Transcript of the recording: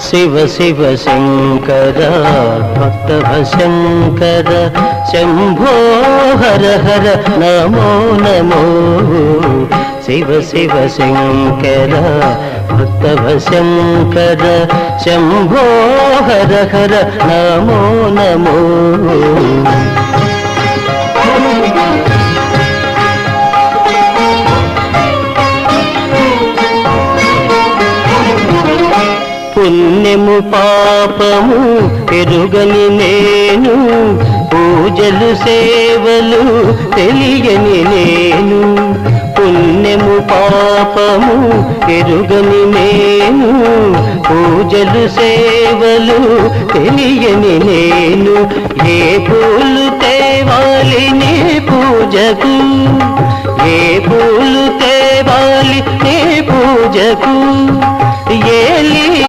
శివ శివ శంకర భక్తవ శంకర శంభో హర హర నమో నమో శివ శివ శంకర భక్తవ శంకర శంభో హర హర నమో నమో పుణ్యము పాపము ఎరుగని నేను పూజలు సేవలు తెలియని నేను పుణ్యము పాపము ఎరుగని నేను పూజలు సేవలు తెలియని నేను ఏ పూలు తేవాలి నీ పూజకు ఏ పూలు తేవాలి నీ పూజకు ఏలి